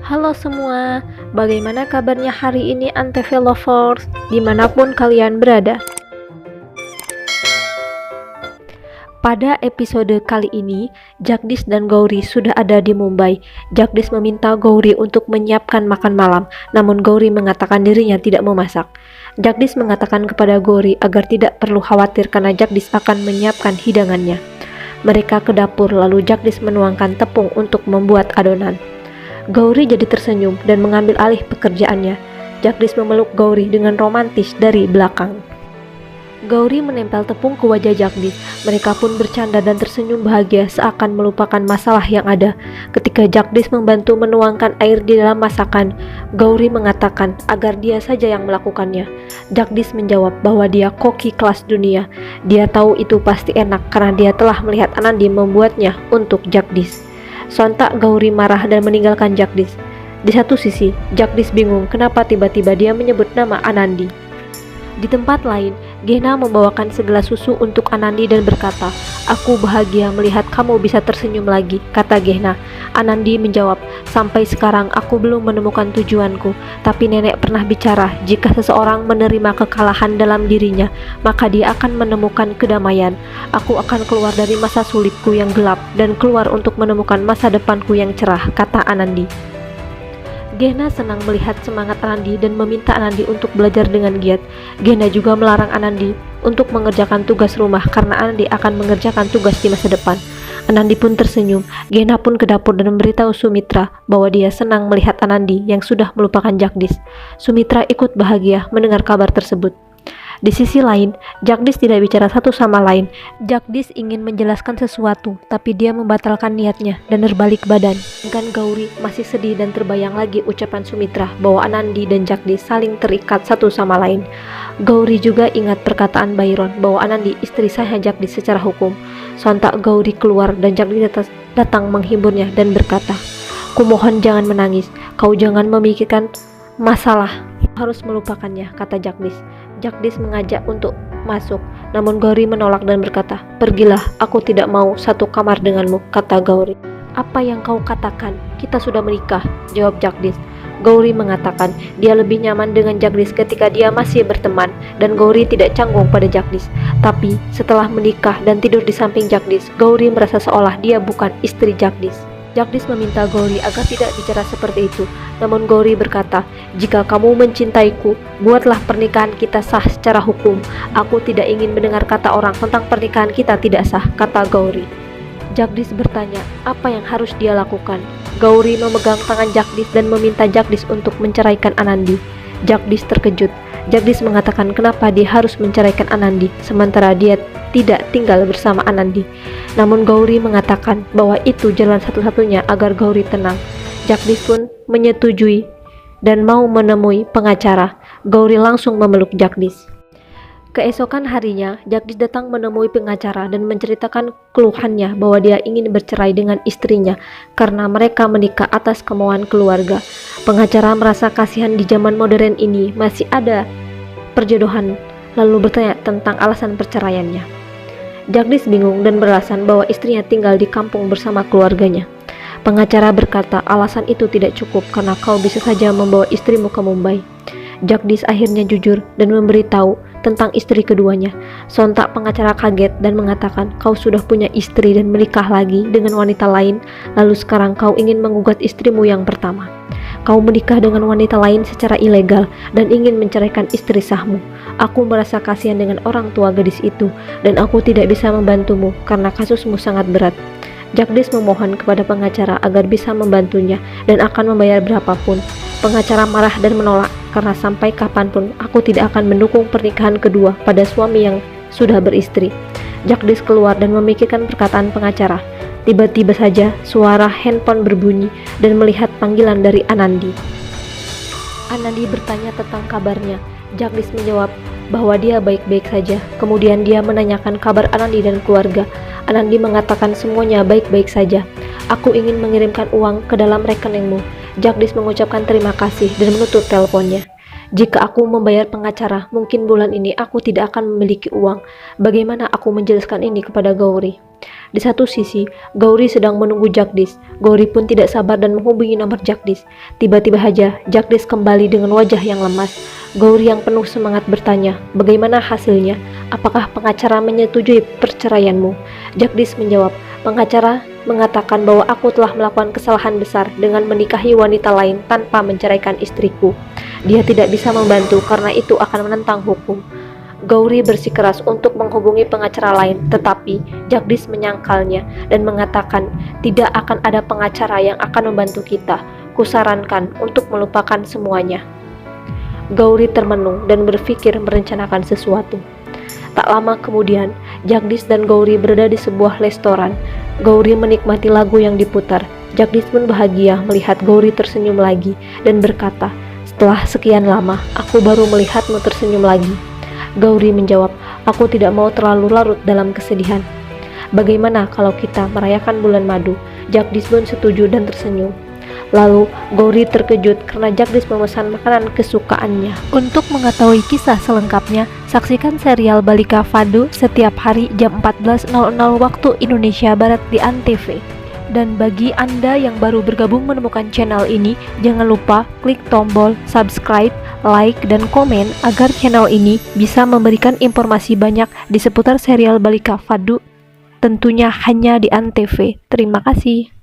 Halo semua, bagaimana kabarnya hari ini Antv Lovers, dimanapun kalian berada? Pada episode kali ini, Jagdish dan Gauri sudah ada di Mumbai. Jagdish meminta Gauri untuk menyiapkan makan malam, namun Gauri mengatakan dirinya tidak memasak. Jagdish mengatakan kepada Gauri agar tidak perlu khawatir karena Jagdish akan menyiapkan hidangannya. Mereka ke dapur, lalu Jagdish menuangkan tepung untuk membuat adonan. Gauri jadi tersenyum dan mengambil alih pekerjaannya. Jagdish memeluk Gauri dengan romantis dari belakang. Gauri menempel tepung ke wajah Jagdish. Mereka pun bercanda dan tersenyum bahagia seakan melupakan masalah yang ada. Ketika Jagdish membantu menuangkan air di dalam masakan, Gauri mengatakan agar dia saja yang melakukannya. Jagdish menjawab bahwa dia koki kelas dunia. Dia tahu itu pasti enak karena dia telah melihat Anandi membuatnya untuk Jagdish. Sontak Gauri marah dan meninggalkan Jagdish. Di satu sisi, Jagdish bingung kenapa tiba-tiba dia menyebut nama Anandi. Di tempat lain, Gehna membawakan segelas susu untuk Anandi dan berkata, "Aku bahagia melihat kamu bisa tersenyum lagi," kata Gehna. Anandi menjawab, "Sampai sekarang aku belum menemukan tujuanku, tapi nenek pernah bicara, jika seseorang menerima kekalahan dalam dirinya, maka dia akan menemukan kedamaian. Aku akan keluar dari masa sulitku yang gelap dan keluar untuk menemukan masa depanku yang cerah," kata Anandi. Gehna senang melihat semangat Anandi dan meminta Anandi untuk belajar dengan giat. Gehna juga melarang Anandi untuk mengerjakan tugas rumah karena Anandi akan mengerjakan tugas di masa depan. Anandi pun tersenyum. Gehna pun ke dapur dan memberitahu Sumitra bahwa dia senang melihat Anandi yang sudah melupakan Jagdish. Sumitra ikut bahagia mendengar kabar tersebut. Di sisi lain, Jagdish tidak bicara satu sama lain. Jagdish ingin menjelaskan sesuatu, tapi dia membatalkan niatnya dan berbalik badan. Sedangkan Gauri masih sedih dan terbayang lagi ucapan Sumitra bahwa Anandi dan Jagdish saling terikat satu sama lain. Gauri juga ingat perkataan Byron bahwa Anandi istri sahnya Jagdish secara hukum. Sontak Gauri keluar dan Jagdish datang menghiburnya dan berkata, "Kumohon jangan menangis, kau jangan memikirkan masalah, harus melupakannya," kata Jagdish. Jagdish mengajak untuk masuk, namun Gauri menolak dan berkata, "Pergilah, aku tidak mau satu kamar denganmu," kata Gauri. "Apa yang kau katakan? Kita sudah menikah," jawab Jagdish. Gauri mengatakan dia lebih nyaman dengan Jagdish ketika dia masih berteman, dan Gauri tidak canggung pada Jagdish. Tapi setelah menikah dan tidur di samping Jagdish, Gauri merasa seolah dia bukan istri Jagdish. Jagdish meminta Gauri agar tidak bicara seperti itu, namun Gauri berkata, "Jika kamu mencintaiku, buatlah pernikahan kita sah secara hukum. Aku tidak ingin mendengar kata orang tentang pernikahan kita tidak sah," kata Gauri. Jagdish bertanya apa yang harus dia lakukan. Gauri memegang tangan Jagdish dan meminta Jagdish untuk menceraikan Anandi. Jagdish terkejut. Jagdish mengatakan kenapa dia harus menceraikan Anandi sementara dia tidak tinggal bersama Anandi. Namun Gauri mengatakan bahwa itu jalan satu-satunya agar Gauri tenang. Jagdish pun menyetujui dan mau menemui pengacara. Gauri langsung memeluk Jagdish. Keesokan harinya, Jagdish datang menemui pengacara dan menceritakan keluhannya bahwa dia ingin bercerai dengan istrinya karena mereka menikah atas kemauan keluarga. Pengacara merasa kasihan di zaman modern ini masih ada perjodohan, lalu bertanya tentang alasan perceraiannya. Jagdish bingung dan beralasan bahwa istrinya tinggal di kampung bersama keluarganya. Pengacara berkata alasan itu tidak cukup karena kau bisa saja membawa istrimu ke Mumbai. Jagdish akhirnya jujur dan memberitahu tentang istri keduanya. Sontak pengacara kaget dan mengatakan, "Kau sudah punya istri dan menikah lagi dengan wanita lain, lalu sekarang kau ingin menggugat istrimu yang pertama. Kau menikah dengan wanita lain secara ilegal dan ingin menceraikan istri sahmu. Aku merasa kasihan dengan orang tua gadis itu dan aku tidak bisa membantumu karena kasusmu sangat berat." Jagdish memohon kepada pengacara agar bisa membantunya dan akan membayar berapapun. Pengacara marah dan menolak karena sampai kapanpun aku tidak akan mendukung pernikahan kedua pada suami yang sudah beristri. Jagdish keluar dan memikirkan perkataan pengacara. Tiba-tiba saja suara handphone berbunyi dan melihat panggilan dari Anandi. Anandi bertanya tentang kabarnya. Jagdish menjawab bahwa dia baik-baik saja. Kemudian dia menanyakan kabar Anandi dan keluarga. Anandi mengatakan semuanya baik-baik saja. "Aku ingin mengirimkan uang ke dalam rekeningmu." Jagdish mengucapkan terima kasih dan menutup teleponnya. "Jika aku membayar pengacara, mungkin bulan ini aku tidak akan memiliki uang. Bagaimana aku menjelaskan ini kepada Gauri?" Di satu sisi, Gauri sedang menunggu Jagdish. Gauri pun tidak sabar dan menghubungi nomor Jagdish. Tiba-tiba saja, Jagdish kembali dengan wajah yang lemas. Gauri yang penuh semangat bertanya, bagaimana hasilnya? Apakah pengacara menyetujui perceraianmu? Jagdish menjawab, pengacara mengatakan bahwa aku telah melakukan kesalahan besar dengan menikahi wanita lain tanpa menceraikan istriku. Dia tidak bisa membantu karena itu akan menentang hukum. Gauri bersikeras untuk menghubungi pengacara lain, tetapi Jagdish menyangkalnya dan mengatakan tidak akan ada pengacara yang akan membantu kita. Kusarankan untuk melupakan semuanya. Gauri termenung dan berpikir merencanakan sesuatu. Tak lama kemudian, Jagdish dan Gauri berada di sebuah restoran. Gauri menikmati lagu yang diputar. Jagdish pun bahagia melihat Gauri tersenyum lagi dan berkata, setelah sekian lama, aku baru melihatmu tersenyum lagi. Gauri menjawab, aku tidak mau terlalu larut dalam kesedihan. Bagaimana kalau kita merayakan bulan madu? Jagdish pun setuju dan tersenyum. Lalu Gauri terkejut karena Jagdish memesan makanan kesukaannya. Untuk mengetahui kisah selengkapnya, saksikan serial Balika Fado setiap hari jam 14.00 waktu Indonesia Barat di ANTV. Dan bagi Anda yang baru bergabung menemukan channel ini, jangan lupa klik tombol subscribe, like, dan komen agar channel ini bisa memberikan informasi banyak di seputar serial Balika Fado, tentunya hanya di ANTV. Terima kasih.